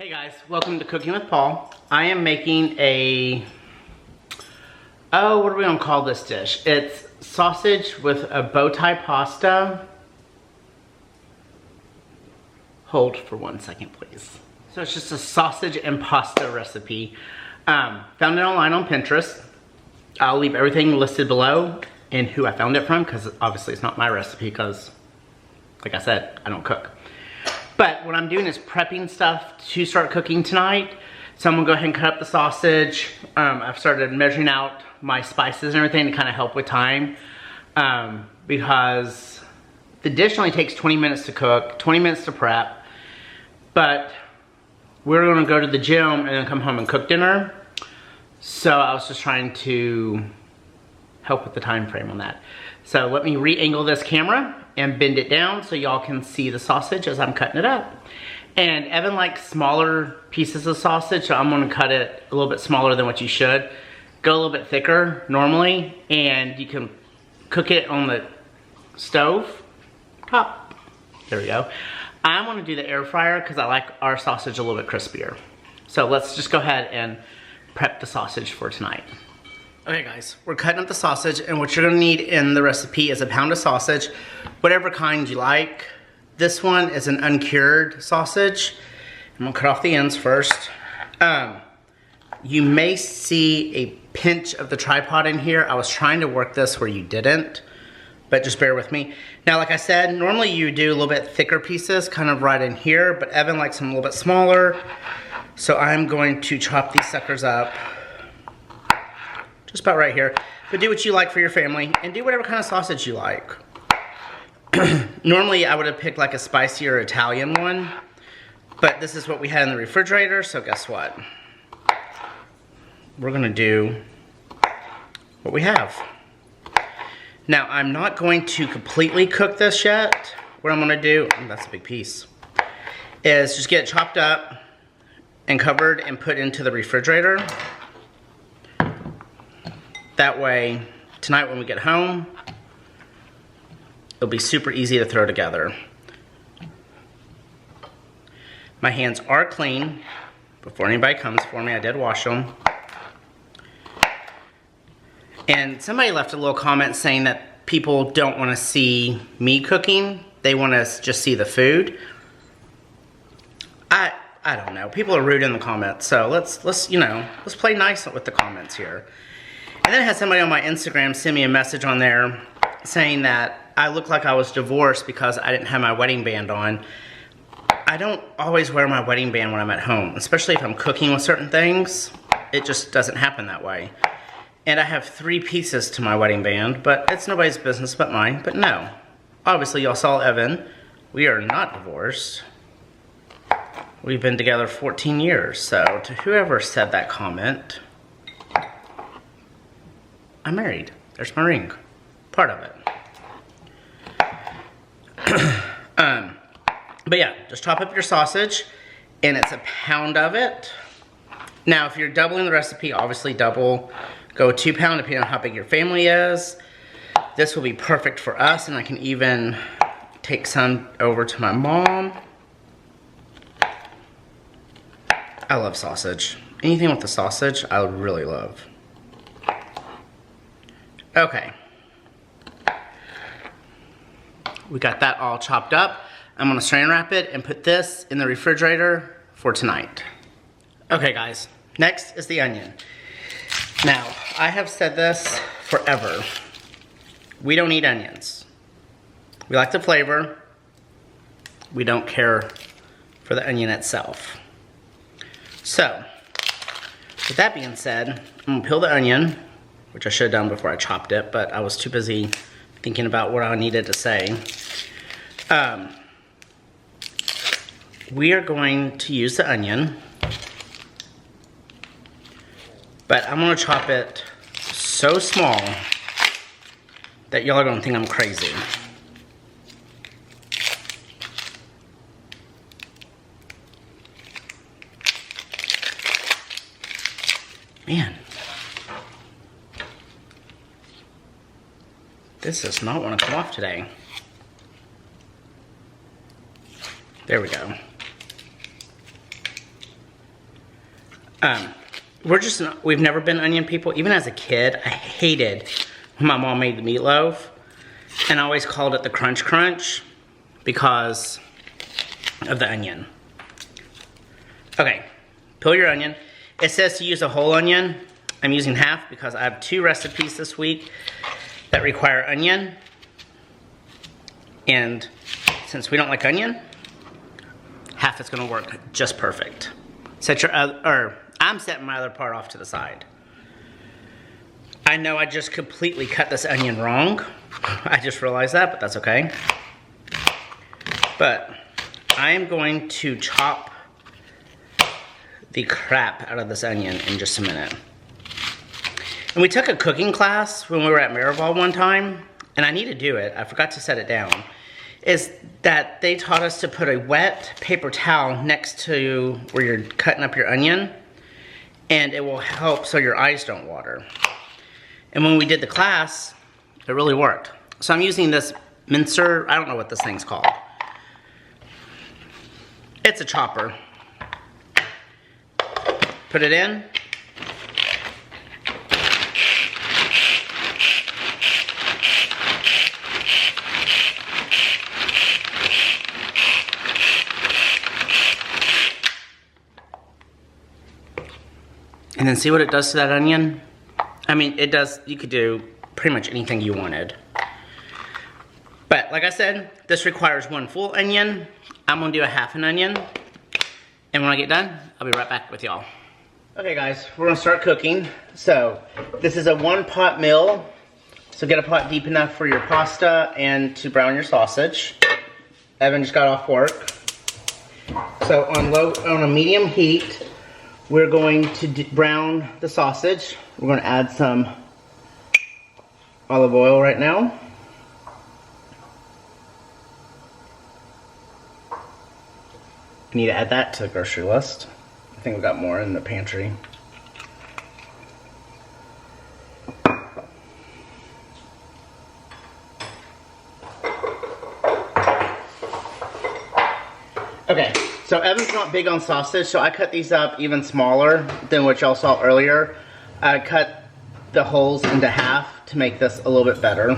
Hey guys, welcome to Cooking with Paul. I am making a, what are we gonna call this dish? It's sausage with a bow tie pasta. Hold for 1 second, please. So it's just a sausage and pasta recipe. Found it online on Pinterest. I'll leave everything listed below and who I found it from, because obviously it's not my recipe, because like I said, I don't cook. But what I'm doing is prepping stuff to start cooking tonight. So I'm gonna go ahead and cut up the sausage. I've started measuring out my spices and everything to kind of help with time. Because the dish only takes 20 minutes to cook, 20 minutes to prep. But we're gonna go to the gym and then come home and cook dinner. So I was just trying to help with the time frame on that. So let me re-angle this camera and bend it down so y'all can see the sausage as I'm cutting it up. And Evan likes smaller pieces of sausage, so I'm gonna cut it a little bit smaller than what you should. Go a little bit thicker normally, and you can cook it on the stove top. There we go. I'm gonna do the air fryer because I like our sausage a little bit crispier. So let's just go ahead and prep the sausage for tonight. Okay guys, we're cutting up the sausage, and what you're gonna need in the recipe is a pound of sausage, whatever kind you like. This one is an uncured sausage. I'm gonna cut off the ends first. You may see a pinch of the tripod in here. I was trying to work this where you didn't, but just bear with me. Now, like I said, normally you do a little bit thicker pieces, kind of right in here, but Evan likes them a little bit smaller. So I'm going to chop these suckers up just about right here. But do what you like for your family, and do whatever kind of sausage you like. Normally I would have picked like a spicier Italian one, but this is what we had in the refrigerator, so guess what? We're gonna do what we have. Now, I'm not going to completely cook this yet. What I'm gonna do, that's a big piece, is just get it chopped up and covered and put into the refrigerator. That way, tonight when we get home, it'll be super easy to throw together. My hands are clean. Before anybody comes for me, I did wash them. And somebody left a little comment saying that people don't want to see me cooking. They want to just see the food. I don't know. People are rude in the comments, so let's play nice with the comments here. And then I had somebody on my Instagram send me a message on there saying that I look like I was divorced because I didn't have my wedding band on. I don't always wear my wedding band when I'm at home, especially if I'm cooking with certain things. It just doesn't happen that way. And I have 3 pieces to my wedding band, but it's nobody's business but mine. But no, obviously y'all saw Evan. We are not divorced. We've been together 14 years, so to whoever said that comment, I'm married. There's my ring. Part of it. But yeah, just chop up your sausage, and it's a pound of it. Now, if you're doubling the recipe, obviously double. Go 2 pound depending on how big your family is. This will be perfect for us, and I can even take some over to my mom. I love sausage. Anything with the sausage, I really love. Okay. We got that all chopped up. I'm gonna saran wrap it and put this in the refrigerator for tonight. Okay guys, next is the onion. Now, I have said this forever. We don't eat onions. We like the flavor. We don't care for the onion itself. So, with that being said, I'm gonna peel the onion, which I should have done before I chopped it, but I was too busy thinking about what I needed to say. We are going to use the onion, but I'm gonna chop it so small that y'all are gonna think I'm crazy. Man. This does not want to come off today. There we go. We've never been onion people. Even as a kid, I hated when my mom made the meatloaf. And I always called it the crunch crunch because of the onion. Okay, peel your onion. It says to use a whole onion. I'm using half because I have 2 recipes this week that require onion. And since we don't like onion, half is gonna work just perfect. I'm setting my other part off to the side. I know I just completely cut this onion wrong. I just realized that, but that's okay. But I am going to chop the crap out of this onion in just a minute. And we took a cooking class when we were at Miraval one time, and I need to do it. I forgot to set it down. Is that they taught us to put a wet paper towel next to where you're cutting up your onion, and it will help so your eyes don't water. And when we did the class, it really worked. So I'm using this mincer, I don't know what this thing's called. It's a chopper. Put it in. And then see what it does to that onion? I mean, it does, you could do pretty much anything you wanted. But like I said, this requires 1 full onion. I'm gonna do a half an onion. And when I get done, I'll be right back with y'all. Okay guys, we're gonna start cooking. So, this is a 1-pot meal. So get a pot deep enough for your pasta and to brown your sausage. Evan just got off work. So on a medium heat, we're going to brown the sausage. We're going to add some olive oil right now. I need to add that to the grocery list. I think we got more in the pantry. Okay, so Evan's not big on sausage, so I cut these up even smaller than what y'all saw earlier. I cut the holes into half to make this a little bit better.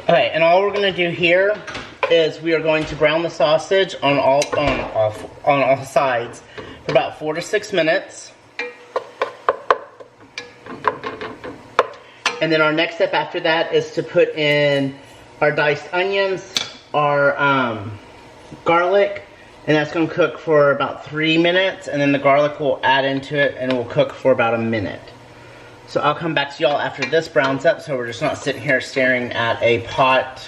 Okay, and all we're going to do here is we are going to brown the sausage on all sides for about 4 to 6 minutes. And then our next step after that is to put in our diced onions, our garlic, and that's going to cook for about 3 minutes, and then the garlic will add into it and it will cook for about a minute. So I'll come back to y'all after this browns up, so we're just not sitting here staring at a pot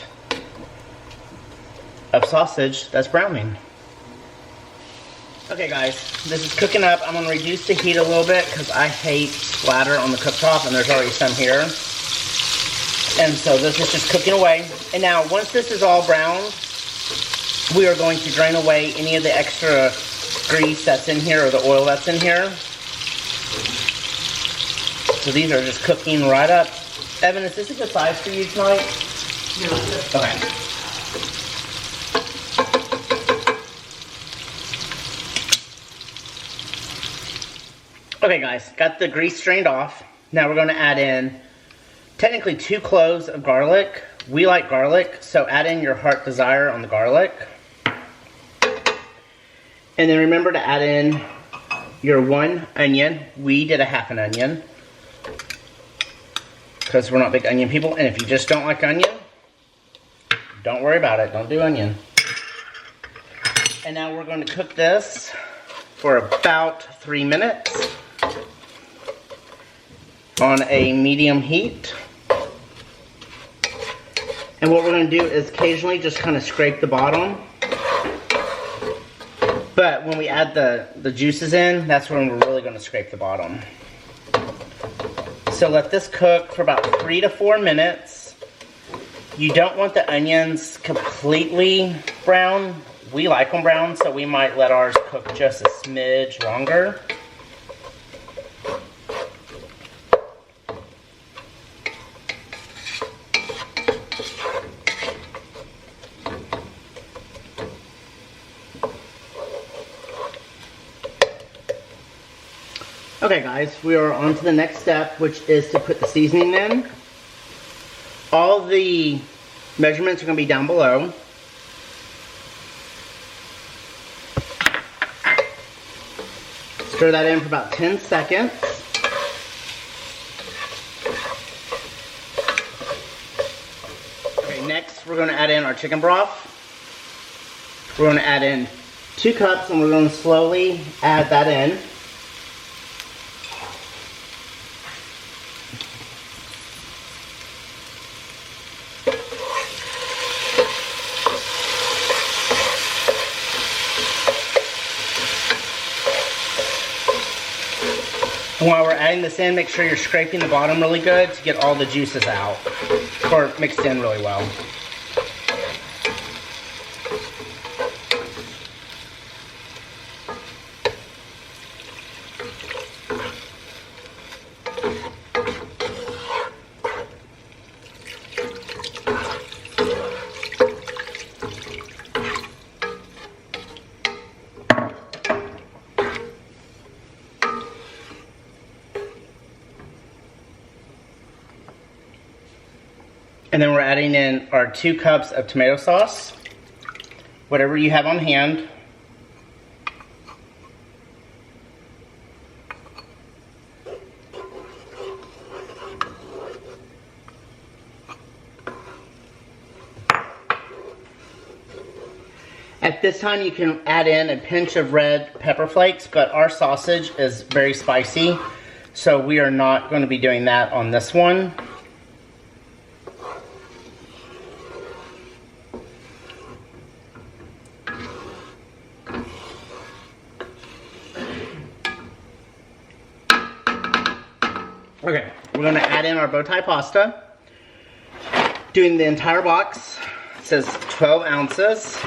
of sausage that's browning. Okay guys, this is cooking up. I'm going to reduce the heat a little bit because I hate splatter on the cooktop, and there's already some here. And so this is just cooking away. And now once this is all browned, we are going to drain away any of the extra grease that's in here or the oil that's in here. So these are just cooking right up. Evan, is this a good size for you tonight? No. Okay. Okay guys, got the grease strained off. Now we're going to add in technically 2 cloves of garlic. We like garlic, so add in your heart desire on the garlic. And then remember to add in your 1 onion. We did a half an onion because we're not big onion people. And if you just don't like onion, don't worry about it. Don't do onion. And now we're going to cook this for about 3 minutes on a medium heat. And what we're going to do is occasionally just kind of scrape the bottom. But when we add the juices in, that's when we're really going to scrape the bottom. So let this cook for about 3 to 4 minutes. You don't want the onions completely brown. We like them brown, so we might let ours cook just a smidge longer. Okay guys, we are on to the next step, which is to put the seasoning in. All the measurements are going to be down below. Stir that in for about 10 seconds. Okay, next we're going to add in our chicken broth. We're going to add in 2 cups and we're going to slowly add that in. And while we're adding this in, make sure you're scraping the bottom really good to get all the juices out, or mixed in really well. And then we're adding in our 2 cups of tomato sauce, whatever you have on hand. At this time you can add in a pinch of red pepper flakes, but our sausage is very spicy, so we are not going to be doing that on this one. Okay, we're going to add in our Bowtie pasta. Doing the entire box. It says 12 ounces.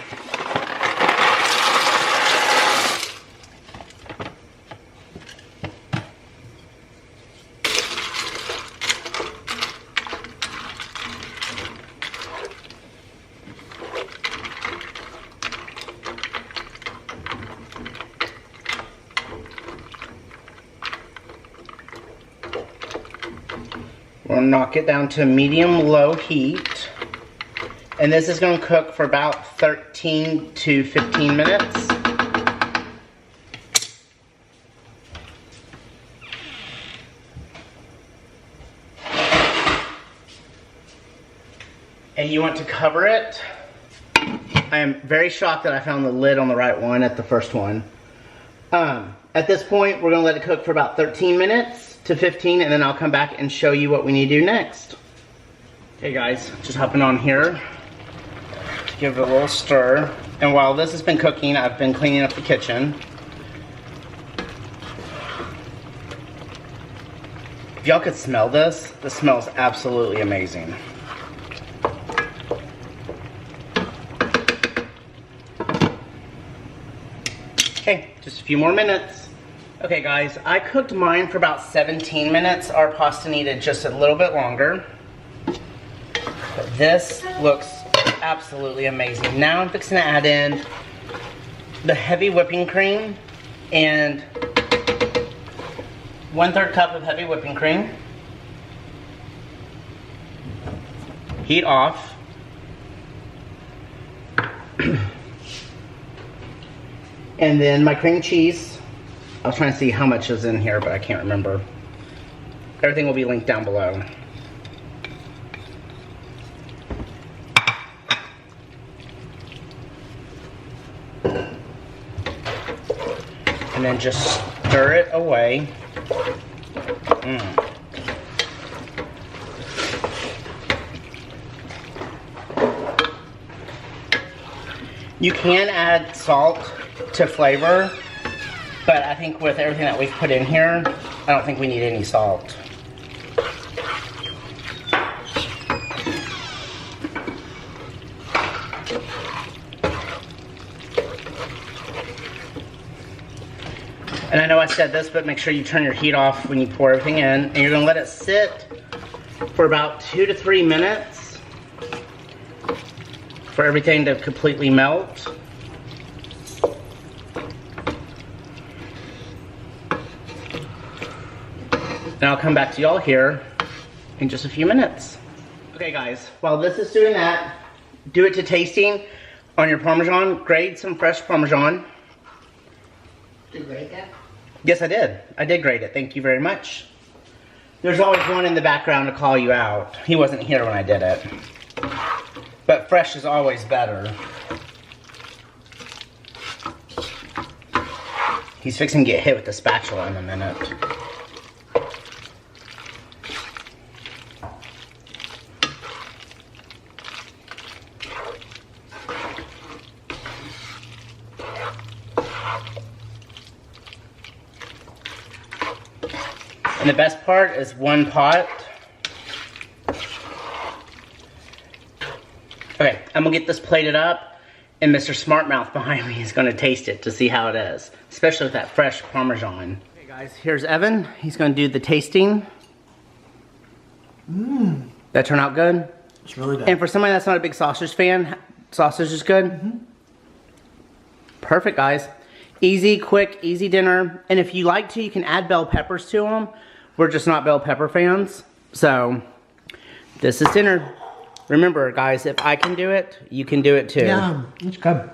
We'll knock it down to medium-low heat. And this is going to cook for about 13 to 15 minutes. And you want to cover it. I am very shocked that I found the lid on the right one at the first one. At this point, we're going to let it cook for about 13 minutes to 15, and then I'll come back and show you what we need to do next. Okay guys, just hopping on here to give it a little stir. And while this has been cooking, I've been cleaning up the kitchen. If y'all could smell this, this smells absolutely amazing. Okay, just a few more minutes. Okay guys, I cooked mine for about 17 minutes. Our pasta needed just a little bit longer. But this looks absolutely amazing. Now I'm fixing to add in the heavy whipping cream and 1/3 cup of heavy whipping cream. Heat off. And then my cream cheese. I was trying to see how much is in here, but I can't remember. Everything will be linked down below. And then just stir it away. You can add salt to flavor, but I think with everything that we've put in here, I don't think we need any salt. And I know I said this, but make sure you turn your heat off when you pour everything in. And you're gonna let it sit for about 2 to 3 minutes for everything to completely melt. And I'll come back to y'all here in just a few minutes. Okay guys, while this is doing that, do it to tasting on your Parmesan. Grate some fresh Parmesan. Did you grate that? Yes, I did. I did grate it. Thank you very much. There's always one in the background to call you out. He wasn't here when I did it. But fresh is always better. He's fixing to get hit with the spatula in a minute. And the best part is one pot. Okay, I'm gonna get this plated up, and Mr. Smartmouth behind me is gonna taste it to see how it is, especially with that fresh Parmesan. Okay guys, here's Evan. He's gonna do the tasting. Mmm. That turn out good? It's really good. And for somebody that's not a big sausage fan, sausage is good? Mm-hmm. Perfect, guys. Easy, quick, easy dinner. And if you like to, you can add bell peppers to them. We're just not bell pepper fans. So, this is dinner. Remember, guys, if I can do it, you can do it too. Yeah, it's good.